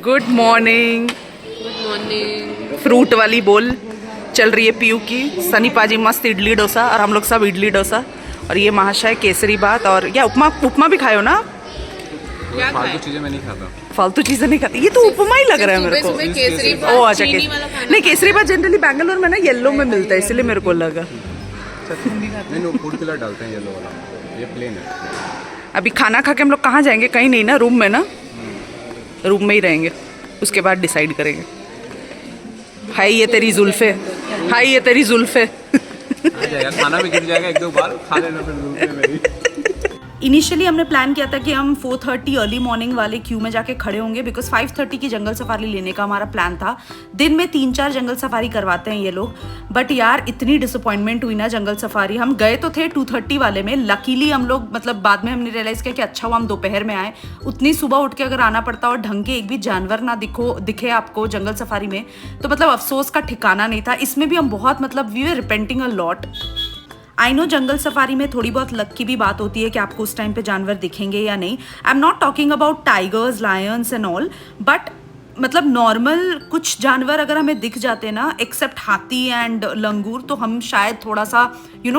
Good morning. Good morning. Fruit वाली बोल चल रही है पीयू की। सनी पाजी मस्त इडली डोसा और हम लोग सब इडली डोसा और ये महाशय केसरी बात और या उपमा भी खाए हो ना? फालतू चीजें मैं नहीं खाता। फालतू चीजें नहीं खाती। ये तो उपमा ही लग रहा है मेरे को। केसरी ओ अच्छा नहीं, केसरी बात जनरली बैंगलोर में ना येलो में मिलता है, इसलिए मेरे को लगा। नहीं, फूड कलर डालते हैं येलो वाला, ये प्लेन है। अभी खाना खा के हम लोग कहाँ जाएंगे? कहीं नहीं ना, रूम में ना, रूम में ही रहेंगे, उसके बाद डिसाइड करेंगे। हाय ये तेरी जुल्फे, हाय ये तेरी जुल्फे। खाना भी गिर जाएगा एक दो बार, खा लेना फिर जुल्फे मेरी। इनिशियली हमने प्लान किया था कि हम 4:30 अर्ली मॉर्निंग वाले क्यू में जाके खड़े होंगे बिकॉज 5:30 की जंगल सफारी लेने का हमारा प्लान था। दिन में 3-4 जंगल सफारी करवाते हैं ये लोग, बट यार इतनी डिसअपॉइंटमेंट हुई ना जंगल सफारी। हम गए तो थे 2:30 वाले में, लकीली हम लोग मतलब बाद में हमने रियलाइज़ किया कि अच्छा हुआ हम दोपहर में आए। उतनी सुबह उठ के अगर आना पड़ता और ढंग के एक भी जानवर ना दिखे आपको जंगल सफारी में तो मतलब अफसोस का ठिकाना नहीं था। इसमें भी हम बहुत मतलब we were repenting a lot. I know जंगल सफारी में थोड़ी बहुत लक की भी बात होती है कि आपको उस टाइम पे जानवर दिखेंगे या नहीं। I am not talking about tigers, Lions and all, but मतलब नॉर्मल कुछ जानवर अगर हमें दिख जाते ना, एक्सेप्ट हाथी एंड लंगूर, तो हम शायद थोड़ा सा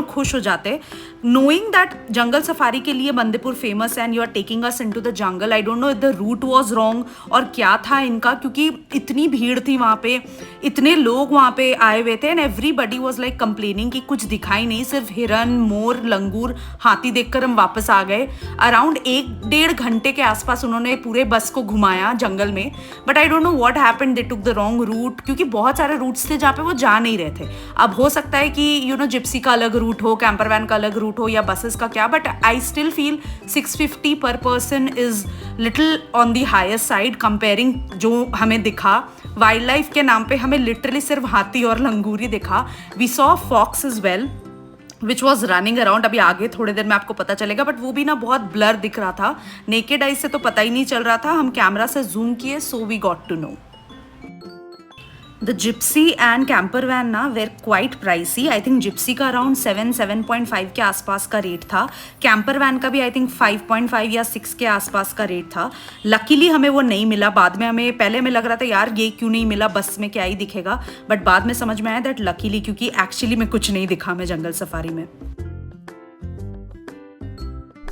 खुश हो जाते। नोइंग दैट जंगल सफारी के लिए Bandipur famous and you are taking us into the jungle, I don't know if the route was wrong और क्या था इनका, क्योंकि इतनी भीड़ थी वहाँ पे, इतने लोग वहाँ पे आए हुए थे and everybody was like complaining कि कुछ दिखाई नहीं, सिर्फ हिरन, मोर, लंगूर, हाथी देखकर हम वापस आ गए। अराउंड 1-1.5 घंटे के आसपास उन्होंने पूरे बस को घुमाया जंगल में, but I don't know what happened, they took the wrong route, क्योंकि बहुत सारे रूट्स थे जहाँ पे वो जा नहीं रहे थे। अब हो सकता है कि जिप्सी का अलग रूट हो, कैंपर वैन का अलग रूट हो या बसेस का क्या, बट आई स्टिल फील 650 पर person is little on the higher side comparing जो हमें दिखा। वाइल्ड लाइफ के नाम पे हमें लिटरली सिर्फ हाथी और लंगूर ही दिखा। We saw fox as well which was running around. अभी आगे थोड़ी देर में आपको पता चलेगा, बट वो भी ना बहुत ब्लर दिख रहा था, नेकेड आई से तो पता ही नहीं चल रहा था। हम कैमरा से जूम किए, so we got to know. The Gypsy and camper van ना were quite pricey. I think Gypsy का अराउंड 7.5 के आसपास का रेट था, कैंपर वैन का भी आई थिंक 5.5 या 6 के आसपास का रेट था। लकीली हमें वो नहीं मिला। बाद में हमें पहले में लग रहा था यार ये क्यों नहीं मिला, बस में क्या ही दिखेगा, बट बाद में समझ में आया दैट लकीली, क्योंकि एक्चुअली में कुछ नहीं दिखा हमें जंगल सफारी में।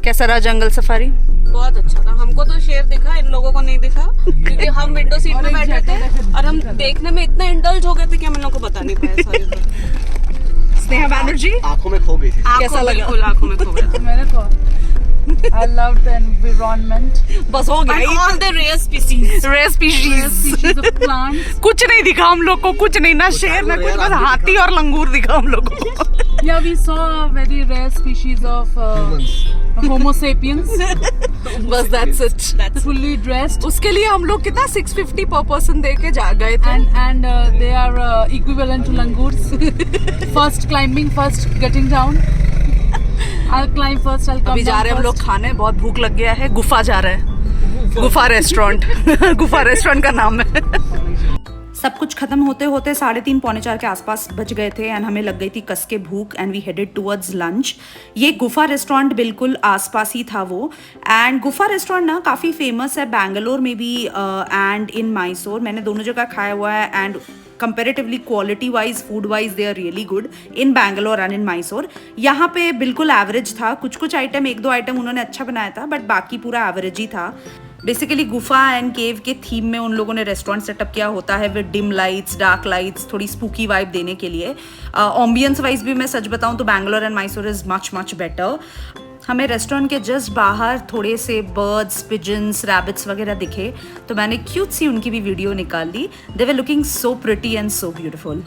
कैसा रहा जंगल सफारी? बहुत अच्छा था। हमको तो शेर दिखा, इन लोगों को नहीं दिखा क्योंकि हम विंडो सीट में बैठे थे और हम देखने में इतना इंडल्ज हो गए थे कि हम इन लोगों को बता नहीं पाए। सॉरी। स्नेहा बैनर्जी आंखों में खो गई थी। कैसा लगा? आंखों में खो गया मेरे को। I love the environment. बस हो गया। all the rare species Species of plants. कुछ नहीं दिखा हम लोग को, कुछ नहीं, ना शेर ना कुछ, बस हाथी और लंगूर दिखा हम लोग को। Yeah, we saw a very rare species of Homo sapiens, बस that's it. fully dressed, उसके लिए हम लोग कितना 650 पर पर्सन दे के जा गए थे। and they are equivalent to langurs. First climbing, first getting down. I'll climb first. I'll come अभी जा down रहे हैं हम लोग first. खाने, बहुत भूख लग गया है। गुफा जा रहे हैं, गुफा रेस्टोरेंट। गुफा रेस्टोरेंट का नाम है। सब कुछ खत्म होते होते 3:30 पौने 4 के आसपास बज गए थे एंड हमें लग गई थी कस के भूख and we headed towards lunch. ये गुफा रेस्टोरेंट बिल्कुल आसपास ही था वो, एंड गुफा रेस्टोरेंट ना काफ़ी फेमस है बैंगलोर में भी एंड इन मैसूर। मैंने दोनों जगह खाया हुआ है and comparatively quality wise, food wise they are really good in Bangalore and in Mysore. यहाँ पे बिल्कुल एवरेज था, कुछ आइटम, 1-2 आइटम उन्होंने अच्छा बनाया था, बट बाकी पूरा एवरेज ही था। बेसिकली गुफा एंड केव के थीम में उन लोगों ने रेस्टोरेंट सेटअप किया होता है with dim lights, dark lights, थोड़ी स्पूकी वाइब देने के लिए। एम्बियंस वाइज भी मैं सच बताऊं तो Bangalore and Mysore is much better. हमें रेस्टोरेंट के जस्ट बाहर थोड़े से बर्ड्स, पिजन्स, रैबिट्स वगैरह दिखे, तो मैंने क्यूट सी उनकी भी वीडियो निकाल ली। They were looking so pretty and so beautiful.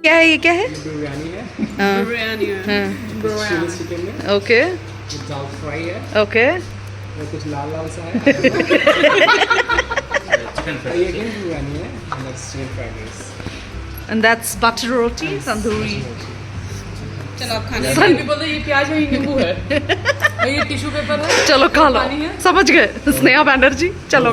क्या है ये, क्या है? बिरयानी है, बिरयानी है। चिकन है, ओके दाल फ्राई है, ओके। और कुछ लाल सा है। And that's butter roti, tandoori. चलो अब खाने भी बोलते ये प्याज है, ये नींबू है, और ये टिश्यू पेपर है। चलो खा लो, पानी है। समझ गए स्नेहा बैनर्जी। चलो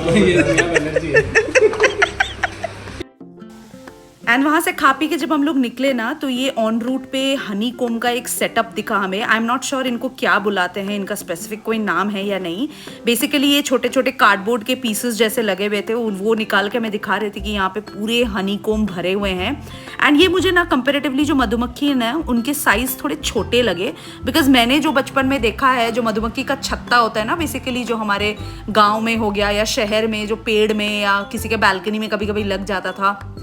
एंड वहाँ से खा पी के जब हम लोग निकले ना, तो ये ऑन रूट पे हनी कोम का एक सेटअप दिखा हमें। आई एम नॉट श्योर इनको क्या बुलाते हैं, इनका स्पेसिफिक कोई नाम है या नहीं। बेसिकली ये छोटे छोटे कार्डबोर्ड के पीसेस जैसे लगे हुए थे, वो निकाल के मैं दिखा रही थी कि यहाँ पे पूरे हनी कोम भरे हुए हैं। एंड ये मुझे ना कंपेरेटिवली जो मधुमक्खी है ना, उनके साइज़ थोड़े छोटे लगे, बिकॉज मैंने जो बचपन में देखा है, जो मधुमक्खी का छत्ता होता है ना, बेसिकली जो हमारे गाँव में हो गया या शहर में जो पेड़ में या किसी के बालकनी में कभी कभी लग जाता था,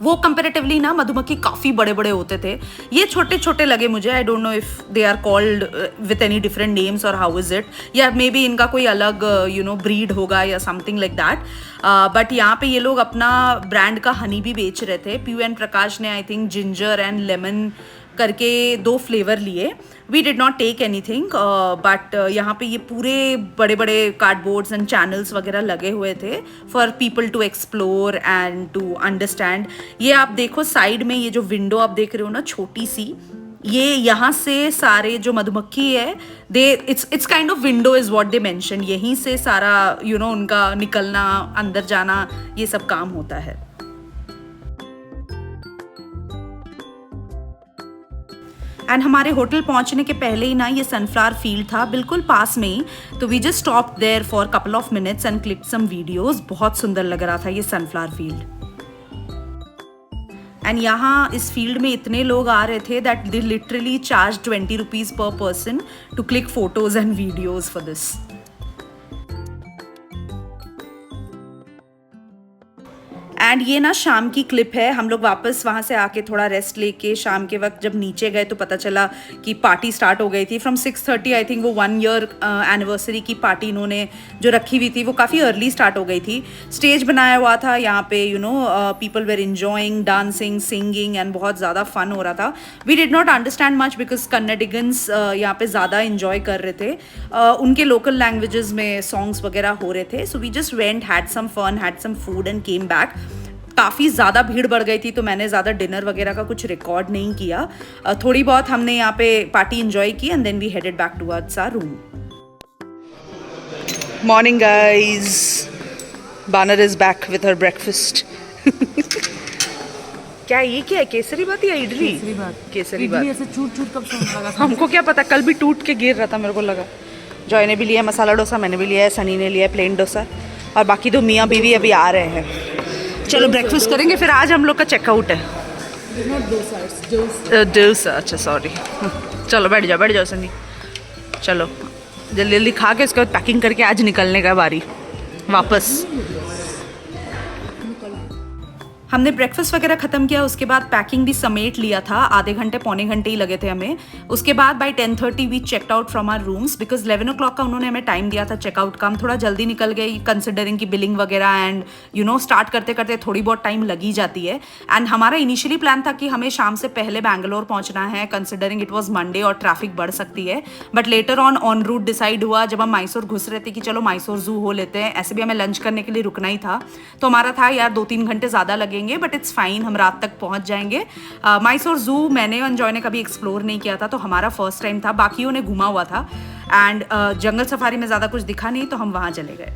वो कंपेरेटिवली ना मधुमक्खी काफ़ी बड़े बड़े होते थे। ये छोटे छोटे लगे मुझे। I don't know if they are called with any different names और हाउ इज़ इट, या मे बी इनका कोई अलग ब्रीड होगा या समथिंग लाइक दैट। बट यहाँ पे ये लोग अपना ब्रांड का हनी भी बेच रहे थे। पीयू एंड प्रकाश ने I think ginger and lemon करके 2 फ्लेवर लिए। We did not take anything, but यहाँ पे ये पूरे बड़े बड़े कार्डबोर्ड्स एंड चैनल्स वगैरह लगे हुए थे for people to explore and to understand. ये आप देखो साइड में, ये जो विंडो आप देख रहे हो ना छोटी सी, ये यहाँ से सारे जो मधुमक्खी है, they it's kind of window is what they mention. यहीं से सारा उनका निकलना, अंदर जाना, ये सब काम होता है। एंड हमारे होटल पहुंचने के पहले ही ना ये सनफ्लावर फील्ड था बिल्कुल पास में ही, तो we just stop there for couple of minutes and click some videos. बहुत सुंदर लग रहा था ये सनफ्लावर फील्ड। एंड यहाँ इस फील्ड में इतने लोग आ रहे थे that they literally charge 20 rupees per person to click photos and videos for this. And ये ना शाम की क्लिप है। हम लोग वापस वहाँ से आके थोड़ा रेस्ट लेके शाम के वक्त जब नीचे गए तो पता चला कि पार्टी स्टार्ट हो गई थी फ्रॉम 6:30। आई थिंक वो 1 ईयर एनिवर्सरी की पार्टी इन्होंने जो रखी हुई थी वो काफ़ी अर्ली स्टार्ट हो गई थी। स्टेज बनाया हुआ था यहाँ पे, people were enjoying, dancing, singing and बहुत ज़्यादा फन हो रहा था। We did not understand much because Kannadigas यहाँ पे ज़्यादा इन्जॉय कर रहे थे। उनके लोकल लैंग्वेजेस में सॉन्ग्स वगैरह हो रहे थे। So we just went, had some fun, had some food and came back. काफ़ी ज़्यादा भीड़ बढ़ गई थी तो मैंने ज़्यादा डिनर वगैरह का कुछ रिकॉर्ड नहीं किया। थोड़ी बहुत हमने यहाँ पे पार्टी एंजॉय की and then we headed back towards our room. Morning guys, Banar is back with her breakfast. क्या ये क्या है, केसरी बात या इडली? केसरी बात। ऐसे चूर चूर कब सुनने लगा? हमको क्या पता, कल भी टूट के गिर रहा था मेरे को लगा। जॉय ने भी लिया मसाला डोसा, मैंने भी लिया है, सनी ने लिया है प्लेन डोसा, और बाकी 2 मियाँ बीवी अभी आ रहे हैं। चलो ब्रेकफास्ट करेंगे, फिर आज हम लोग का चेकआउट है। डोसा, अच्छा सॉरी। चलो बैठ जाओ सनी। चलो जल्दी जल्दी खा के उसके बाद पैकिंग करके आज निकलने का बारी वापस। हमने ब्रेकफास्ट वगैरह ख़त्म किया, उसके बाद पैकिंग भी समेट लिया था। आधे घंटे पौने घंटे ही लगे थे हमें। उसके बाद by 10:30 we checked out from our rooms because 11 o'clock का उन्होंने हमें टाइम दिया था चेकआउट का। हम थोड़ा जल्दी निकल गए कंसिडरिंग की बिलिंग वगैरह एंड स्टार्ट करते करते थोड़ी बहुत टाइम लगी जाती है। एंड हमारा इनिशियली प्लान था कि हमें शाम से पहले बैंगलोर पहुंचना है, कंसिडरिंग इट वॉज मंडे और ट्रैफिक बढ़ सकती है। But later on route decide हुआ जब हम मैसूर घुस रहे थे कि चलो मैसूर जू हो लेते हैं। ऐसे भी हमें लंच करने के लिए रुकना ही था, तो हमारा था यार 2-3 घंटे ज़्यादा लगेंगे बट इट्स फाइन, हम रात तक पहुंच जाएंगे। मैसूर जू मैंने और जॉय ने कभी एक्सप्लोर नहीं किया था, तो हमारा फर्स्ट टाइम था। बाकियों ने घूमा हुआ था एंड जंगल सफारी में ज़्यादा कुछ दिखा नहीं, तो हम वहाँ चले गए।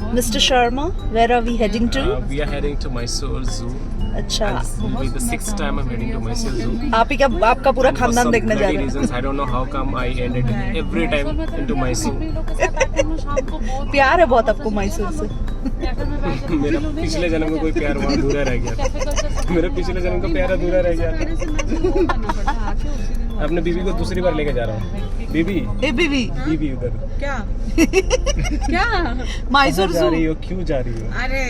Mr. Sharma, where are we heading to? We are heading to Mysore Zoo. अच्छा, This will be the 6th time I'm heading to Mysore Zoo. आप ही का आपका पूरा And for खानदान some देखने जा bloody रहे हैं। reasons, I don't know how come I ended every time into Mysore. प्यार है बहुत आपको मैसूर से। मेरा पिछले जन्म में कोई प्यार वहाँ अधूरा रह गया। मेरा पिछले जन्म का प्यार अधूरा रह गया। अपने बीवी को दूसरी बार लेके जा रहा हूँ। बीवी उधर क्या क्या मैसूर जा रही हो, क्यों जा रही हो? अरे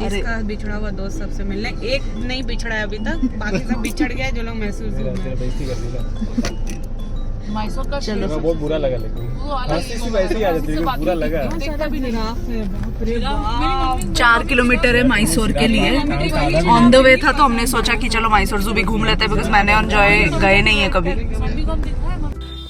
इसका बिछड़ा हुआ दोस्त सबसे मिलने, एक नहीं बिछड़ा है अभी तक, बाकी सब बिछड़ गया जो लोग महसूस तेरा बेइज्जती कर दी ना। मैसूर का चलो। मेरा बहुत बुरा लगा, लेकिन हंसी सिर्फ ऐसे ही आ जाती है, लेकिन बुरा लगा। 4 किलोमीटर है मैसूर के लिए। ऑन द वे था तो हमने सोचा कि चलो मैसूर जू भी घूम लेते हैं बिकॉज मैंने और जॉय गए नहीं है कभी।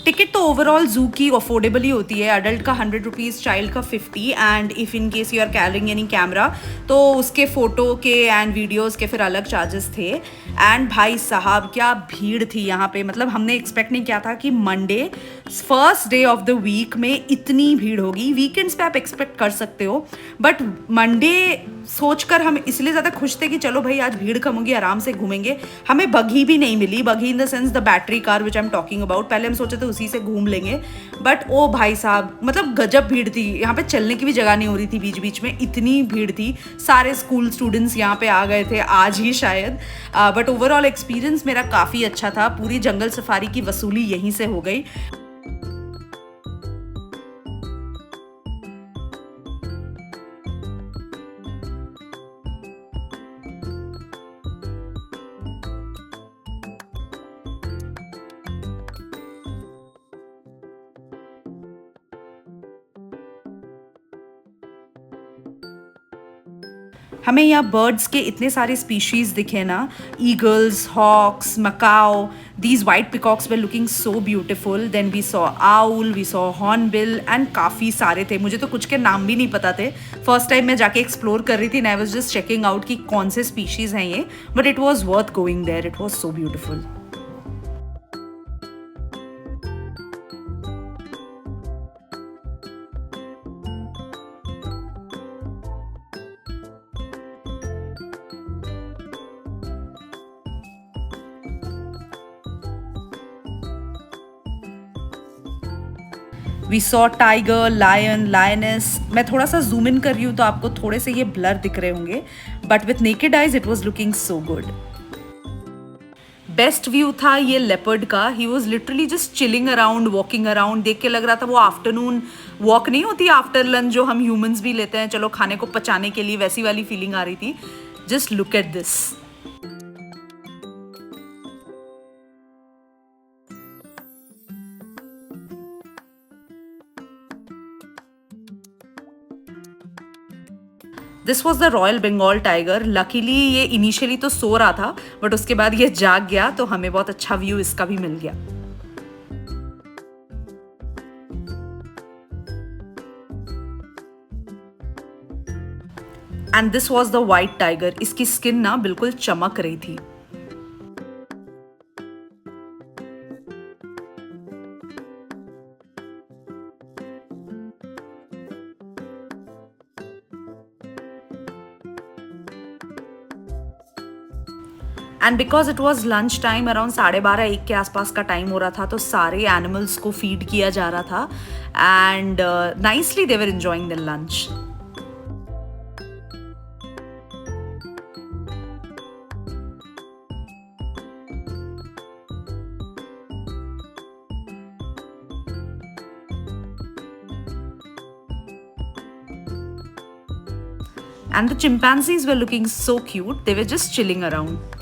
टिकट तो ओवरऑल जू की अफोर्डेबल ही होती है. अडल्ट का 100 रुपीज़, चाइल्ड का 50. And if in case you are carrying any camera तो उसके फ़ोटो के एंड वीडियोज़ के फिर अलग चार्जेस थे. एंड भाई साहब क्या भीड़ थी यहाँ पे. मतलब हमने एक्सपेक्ट नहीं किया था कि Monday first day of the week में इतनी भीड़ होगी. वीकेंड्स पे आप एक्सपेक्ट कर सकते हो, बट मंडे सोचकर हम इसलिए ज़्यादा खुश थे कि चलो भाई आज भीड़ कम होगी, आराम से घूमेंगे. हमें बगी भी नहीं मिली. बगी in the sense the battery car which I am talking about. पहले हम सोचे थे उसी से घूम लेंगे, बट ओ भाई साहब मतलब गजब भीड़ थी. यहाँ पे चलने की भी जगह नहीं हो रही थी बीच बीच में, इतनी भीड़ थी. सारे स्कूल स्टूडेंट्स यहाँ पे आ गए थे आज ही शायद. बट ओवरऑल एक्सपीरियंस मेरा काफ़ी अच्छा था. पूरी जंगल सफारी की वसूली यहीं से हो गई. हमें यहाँ बर्ड्स के इतने सारे स्पीशीज़ दिखे ना. Eagles, hawks, macaw. These white peacocks were looking so beautiful. Then we saw owl, we saw hornbill and काफ़ी सारे थे. मुझे तो कुछ के नाम भी नहीं पता थे. फर्स्ट टाइम मैं जाके एक्सप्लोर कर रही थी and I was just checking out कि कौन से स्पीशीज़ हैं ये. But it was worth going there. It was so beautiful. We saw tiger, lion, lioness. मैं थोड़ा सा जूम इन कर रही हूँ तो आपको थोड़े से ये ब्लर दिख रहे होंगे, but with naked eyes it was looking so good. Best view था ये लेपर्ड का. He was literally just chilling around, walking around. देख के लग रहा था वो आफ्टरनून वॉक नहीं होती आफ्टर लंच जो हम ह्यूमंस भी लेते हैं चलो खाने को पचाने के लिए, वैसी वाली फीलिंग आ रही थी. Just look at this. This was the royal Bengal tiger. Luckily ये इनिशियली तो सो रहा था, बट उसके बाद ये जाग गया तो हमें बहुत अच्छा व्यू इसका भी मिल गया. And this was the white tiger. इसकी स्किन ना बिल्कुल चमक रही थी. And because it was lunch time, around 12:30-1 के आसपास का टाइम हो रहा था, तो सारे एनिमल्स को फीड किया जा रहा था. And nicely they were enjoying the lunch. And the chimpanzees were looking so cute. They were just chilling around.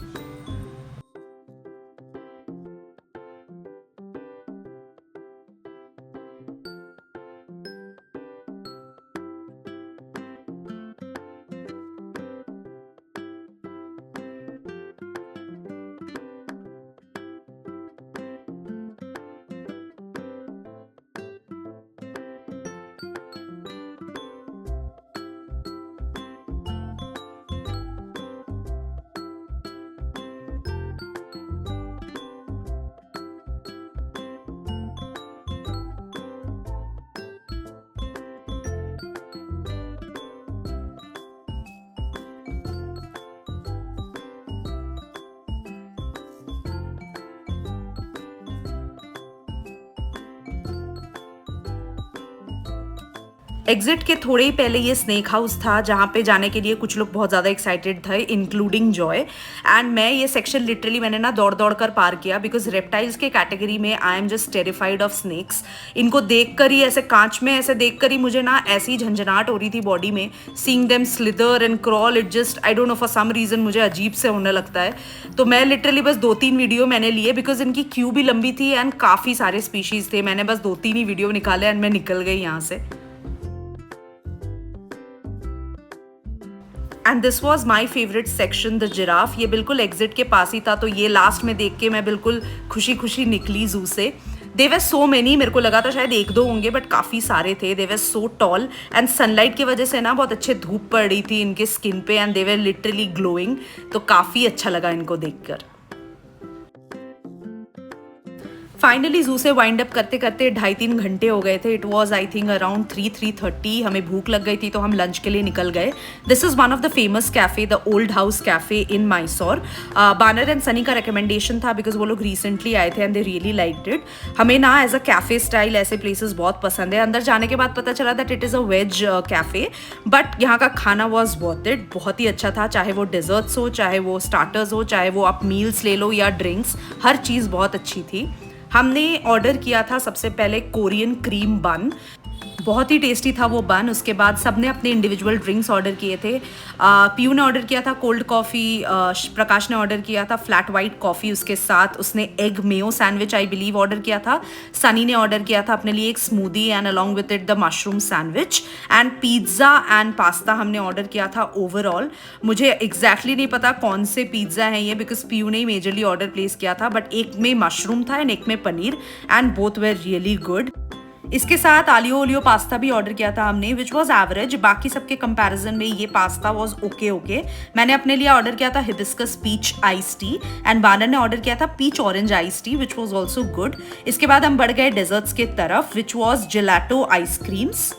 Exit के थोड़े ही पहले ये स्नेक हाउस था जहाँ पे जाने के लिए कुछ लोग बहुत ज़्यादा एक्साइटेड थे, इंक्लूडिंग जॉय. एंड मैं ये सेक्शन लिटरली मैंने ना दौड़ दौड़ कर पार किया, बिकॉज रेप्टाइल्स के कैटेगरी में I am just terrified of snakes. इनको देख कर ही ऐसे कांच में ऐसे देख कर ही मुझे ना ऐसी झंझनाहट हो रही थी बॉडी में. Seeing them slither and crawl, it just I don't know for some reason मुझे अजीब से होने लगता है. तो मैं लिटरली बस 2-3 वीडियो मैंने लिए, बिकॉज इनकी क्यू भी लंबी थी एंड काफ़ी सारे स्पीशीज़ थे. मैंने बस 2-3 ही वीडियो निकाले एंड मैं निकल गई यहाँ से. And this was my favourite section, the giraffe. ये बिल्कुल एग्जिट के पास ही था, तो ये लास्ट में देख के मैं बिल्कुल खुशी खुशी निकली जू से. दे वर सो मेनी, मेरे को लगा था शायद 1-2 होंगे बट काफ़ी सारे थे. दे वर सो टॉल एंड सनलाइट की वजह से ना बहुत अच्छे धूप पड़ रही थी इनके स्किन पे and they were literally glowing. तो काफ़ी अच्छा लगा इनको देखकर. फाइनली जू से वाइंड अप करते करते 2.5-3 घंटे हो गए थे. It was I think around 3:30. हमें भूख लग गई थी तो हम लंच के लिए निकल गए. This is one of the famous cafe, the old house cafe in Mysore. Banar and Sunny का रिकमेंडेशन था बिकॉज वो लोग रिसेंटली आए थे and they really liked it. हमें ना एज अ कैफ़े स्टाइल ऐसे प्लेसेस बहुत पसंद है. अंदर जाने के बाद पता चला that it is a veg cafe but यहाँ का खाना वॉज वर्थ इट. बहुत ही अच्छा था, चाहे वो डिज़र्ट्स हो, चाहे वो स्टार्टर्स हो, चाहे वो आप मील्स ले लो या ड्रिंक्स, हर चीज़ बहुत अच्छी थी. हमने ऑर्डर किया था सबसे पहले कोरियन क्रीम बन. बहुत ही टेस्टी था वो बन. उसके बाद सबने अपने इंडिविजुअल ड्रिंक्स ऑर्डर किए थे. पीयू ने ऑर्डर किया था कोल्ड कॉफ़ी, प्रकाश ने ऑर्डर किया था फ्लैट वाइट कॉफ़ी, उसके साथ उसने egg Mayo sandwich I believe order किया था. सनी ने ऑर्डर किया था अपने लिए एक smoothie and along with it the mushroom sandwich. And pizza and pasta हमने ऑर्डर किया था ओवरऑल. मुझे एग्जैक्टली नहीं पता कौन से पिज़्ज़ा हैं ये बिकॉज पीयू ने मेजरली ऑर्डर प्लेस किया था बट एक में मशरूम था एंड एक में paneer and both where really good. इसके साथ आलियो ओलियो पास्ता भी ऑर्डर किया था हमने विच वॉज एवरेज. बाकी सबके कंपैरिजन में ये पास्ता वॉज ओके. मैंने अपने लिए ऑर्डर किया था hibiscus peach ice tea and Banar ने ऑर्डर किया था peach orange ice tea which was also good. इसके बाद हम बढ़ गए डेजर्ट्स के तरफ विच वॉज जेलाटो आइसक्रीम्स.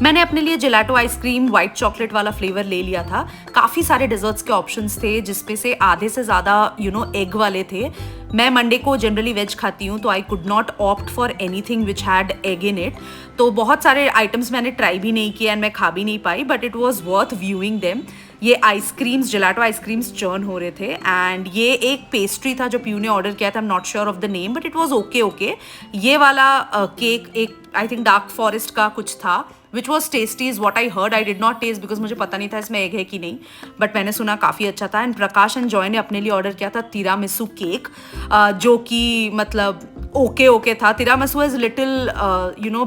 मैंने अपने लिए जेलाटो आइसक्रीम वाइट चॉकलेट वाला फ्लेवर ले लिया था. काफ़ी सारे डेजर्ट्स के ऑप्शंस थे जिसमें से आधे से ज़्यादा एग वाले थे. मैं मंडे को जनरली वेज खाती हूँ तो I could not opt for anything which had egg in it. तो बहुत सारे आइटम्स मैंने ट्राई भी नहीं किए एंड मैं खा भी नहीं पाई but it was worth viewing them. ये आइसक्रीम्स जेलाटो आइसक्रीम्स चर्न हो रहे थे एंड ये एक पेस्ट्री था जो पीयू ने ऑर्डर किया था. I am not sure of the name but it was okay. ये वाला केक एक आई थिंक डार्क फॉरेस्ट का कुछ था which was tasty is what I heard. I did not taste because मुझे पता नहीं था इसमें एग है कि नहीं बट मैंने सुना काफ़ी अच्छा था. एंड प्रकाश एंड जॉय ने अपने लिए ऑर्डर किया था तिरामिसू केक जो कि मतलब ओके था. तिरामिसू इज़ लिटिल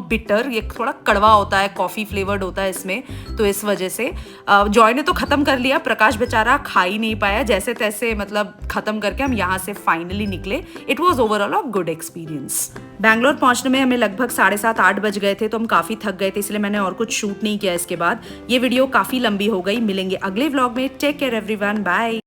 बिटर, ये थोड़ा कड़वा होता है, कॉफ़ी फ्लेवर्ड होता है इसमें, तो इस वजह से जॉय ने तो ख़त्म कर लिया. प्रकाश बेचारा खा ही नहीं पाया. जैसे तैसे मतलब ख़त्म करके हम यहाँ से फाइनली निकले. It was overall a good experience. Bangalore पहुँचने में हमें लगभग 7:30-8 बज गए थे तो हम काफ़ी थक गए थे इसलिए मैंने और कुछ शूट नहीं किया. इसके बाद ये वीडियो काफ़ी लंबी हो गई. मिलेंगे अगले व्लॉग में. Take care everyone, bye.